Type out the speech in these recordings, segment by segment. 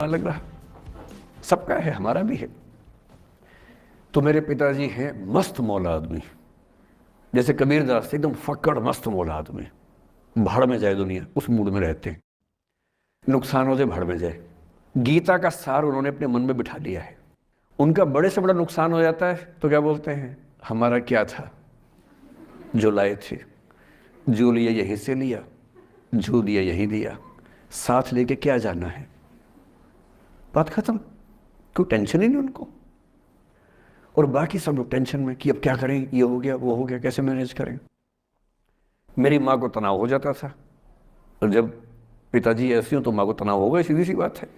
लग रहा सबका है, हमारा भी है। तो मेरे पिताजी हैं मस्त मौला आदमी, जैसे कबीरदास थे एकदम फक्कड़ मस्त मौला आदमी, भाड़ में जाए दुनिया उस मूड में रहते हैं, नुकसान हो जाए भाड़ में जाए। गीता का सार उन्होंने अपने मन में बिठा लिया है। उनका बड़े से बड़ा नुकसान हो जाता है तो क्या बोलते हैं, हमारा क्या था जो लाए थे, जो लिया यहीं से लिया, जो दिया यहीं दिया, साथ लेके क्या जाना है, बात खत्म। कोई टेंशन ही नहीं उनको। और बाकी सब लोग टेंशन में कि अब क्या करें, ये हो गया वो हो गया, कैसे मैनेज करें। मेरी माँ को तनाव हो जाता था, और जब पिताजी ऐसे हो तो माँ को तनाव होगा, सीधी सी बात है।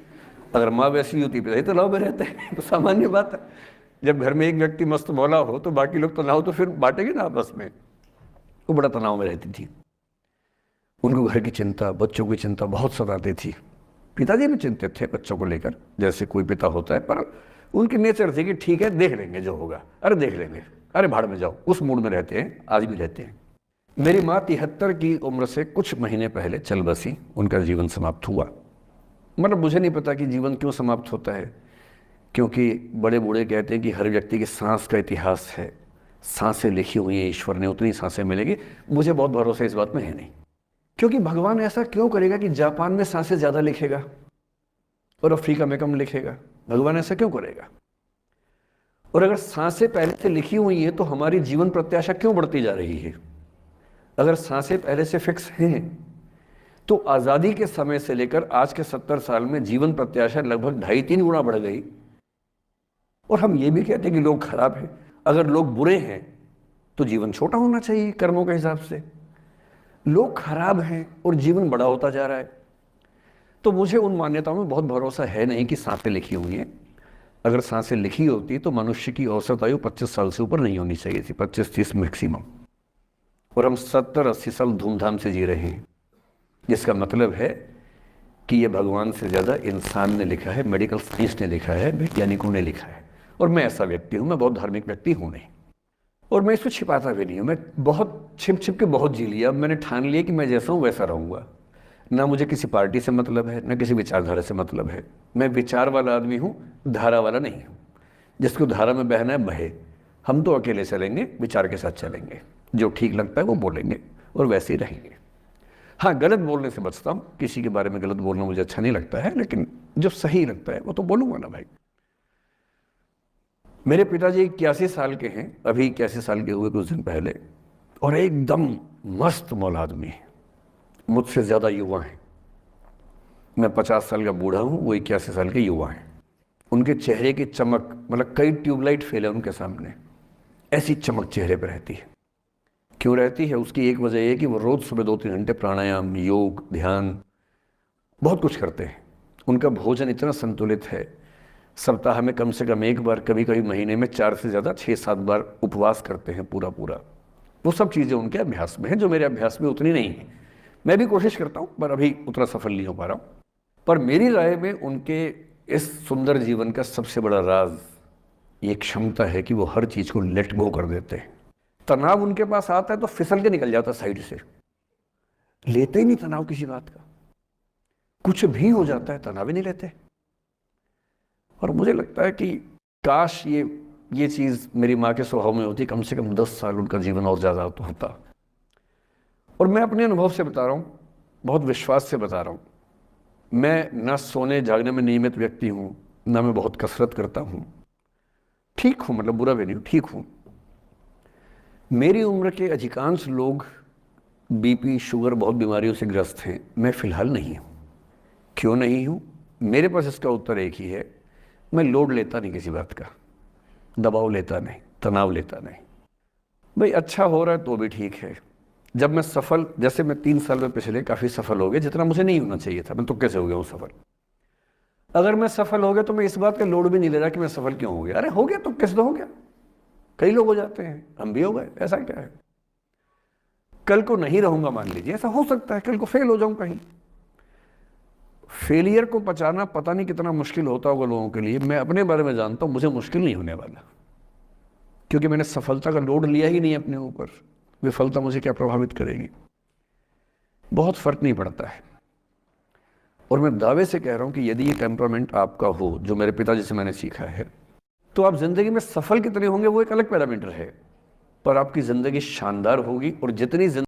अगर माँ वैसी होती पिताजी तनाव में रहते हैं, तो सामान्य बात है। जब घर में एक व्यक्ति मस्त मौला हो तो बाकी लोग तनाव तो फिर बांटेंगे ना आपस में। वो बड़ा तनाव में रहती थी। उनको घर की चिंता, बच्चों की चिंता बहुत सताती थी। पिताजी भी चिंतित थे बच्चों को लेकर, जैसे कोई पिता होता है, पर उनकी नेचर थी कि ठीक है देख लेंगे जो होगा, अरे देख लेंगे, अरे भाड़ में जाओ, उस मूड में रहते हैं, आज भी रहते हैं। मेरी माँ 73 की उम्र से कुछ महीने पहले चल बसी, उनका जीवन समाप्त हुआ। मतलब मुझे नहीं पता कि जीवन क्यों समाप्त होता है, क्योंकि बड़े बूढ़े कहते हैं कि हर व्यक्ति की सांस का इतिहास है, सांसें लिखी हुई हैं ईश्वर ने, उतनी सांसें मिलेगी। मुझे बहुत भरोसा इस बात में है नहीं, क्योंकि भगवान ऐसा क्यों करेगा कि जापान में सांसें ज़्यादा लिखेगा और अफ्रीका में कम लिखेगा, भगवान ऐसा क्यों करेगा। और अगर सांसें पहले से लिखी हुई हैं तो हमारी जीवन प्रत्याशा क्यों बढ़ती जा रही है। अगर सांसें पहले से फिक्स हैं तो आज़ादी के समय से लेकर आज के 70 साल में जीवन प्रत्याशा लगभग 2.5-3 गुना बढ़ गई। और हम ये भी कहते हैं कि लोग खराब हैं। अगर लोग बुरे हैं तो जीवन छोटा होना चाहिए कर्मों के हिसाब से। लोग खराब हैं और जीवन बड़ा होता जा रहा है। तो मुझे उन मान्यताओं में बहुत भरोसा है नहीं कि सांसें लिखी हुई हैं। अगर सांसें लिखी होती तो मनुष्य की औसत आयु 25 साल से ऊपर नहीं होनी चाहिए थी, 25-30 मैक्सिमम। और हम 70-80 साल धूमधाम से जी रहे हैं, जिसका मतलब है कि ये भगवान से ज़्यादा इंसान ने लिखा है, मेडिकल साइंस ने लिखा है, वैज्ञानिकों ने लिखा है। और मैं ऐसा व्यक्ति हूँ, मैं बहुत धार्मिक व्यक्ति हूँ नहीं, और मैं इसको छिपाता भी नहीं हूँ। मैं बहुत छिप छिप के बहुत जी लिया। अब मैंने ठान लिया कि मैं जैसा हूँ वैसा रहूँगा। ना मुझे किसी पार्टी से मतलब है, ना किसी विचारधारा से मतलब है। मैं विचार वाला आदमी हूँ, धारा वाला नहीं हूँ। जिसको धारा में बहना है बहे, हम तो अकेले चलेंगे, विचार के साथ चलेंगे। जो ठीक लगता है वो बोलेंगे और वैसे ही रहेंगे। हाँ, गलत बोलने से बचता हूँ, किसी के बारे में गलत बोलना मुझे अच्छा नहीं लगता है, लेकिन जो सही लगता है वो तो बोलूँगा ना भाई। मेरे पिताजी 81 साल के हैं, अभी 81 साल के हुए कुछ दिन पहले, और एकदम मस्त मौला आदमी है, मुझसे ज़्यादा युवा हैं। मैं 50 साल का बूढ़ा हूँ, वो 81 साल के युवा हैं। उनके चेहरे की चमक, मतलब कई ट्यूबलाइट फेल है उनके सामने, ऐसी चमक चेहरे पर रहती है। क्यों रहती है, उसकी एक वजह यह कि वो रोज़ सुबह 2-3 घंटे प्राणायाम, योग, ध्यान, बहुत कुछ करते हैं। उनका भोजन इतना संतुलित है, सप्ताह में कम से कम एक बार, कभी कभी महीने में 4 से ज़्यादा 6-7 बार उपवास करते हैं पूरा पूरा। वो सब चीज़ें उनके अभ्यास में हैं जो मेरे अभ्यास में उतनी नहीं है। मैं भी कोशिश करता हूँ पर अभी उतना सफल नहीं हो पा रहा हूँ। पर मेरी राय में उनके इस सुंदर जीवन का सबसे बड़ा राज ये क्षमता है कि वो हर चीज़ को लेट गो कर देते हैं। तनाव उनके पास आता है तो फिसल के निकल जाता साइड से, लेते ही नहीं तनाव किसी बात का। कुछ भी हो जाता है तनाव ही नहीं लेते। और मुझे लगता है कि काश ये चीज़ मेरी माँ के स्वभाव में होती, कम से कम 10 साल उनका जीवन और ज़्यादा तो होता। और मैं अपने अनुभव से बता रहा हूँ, बहुत विश्वास से बता रहा हूँ। मैं ना सोने जागने में नियमित व्यक्ति हूँ, ना मैं बहुत कसरत करता हूँ। ठीक हूँ, मतलब बुरा भी नहीं हूँ, ठीक हूँ। मेरी उम्र के अधिकांश लोग बीपी, शुगर, बहुत बीमारियों से ग्रस्त हैं। मैं फ़िलहाल नहीं हूँ। क्यों नहीं हूँ, मेरे पास इसका उत्तर एक ही है, मैं लोड लेता नहीं किसी बात का, दबाव लेता नहीं, तनाव लेता नहीं। भाई अच्छा हो रहा है तो भी ठीक है। जब मैं सफल, जैसे मैं 3 साल में पिछले काफ़ी सफल हो गया, जितना मुझे नहीं होना चाहिए था, मैं तो कैसे हो गया हूँ सफल। अगर मैं सफल हो गया तो मैं इस बात का लोड भी नहीं ले रहा कि मैं सफल क्यों हो गया। अरे हो गया तो कैसे तो हो गया, कई लोग हो जाते हैं, हम भी हो गए, ऐसा क्या है। कल को नहीं रहूंगा, मान लीजिए, ऐसा हो सकता है, कल को फेल हो जाऊं कहीं। फेलियर को पचाना पता नहीं कितना मुश्किल होता होगा लोगों के लिए। मैं अपने बारे में जानता हूं, मुझे मुश्किल नहीं होने वाला, क्योंकि मैंने सफलता का लोड लिया ही नहीं अपने ऊपर। विफलता मुझे क्या प्रभावित करेगी, बहुत फर्क नहीं पड़ता है। और मैं दावे से कह रहा हूं कि यदि ये टेम्परामेंट आपका हो, जो मेरे पिताजी से मैंने सीखा है, तो आप जिंदगी में सफल कितने होंगे वो एक अलग पैरामीटर है, पर आपकी जिंदगी शानदार होगी। और जितनी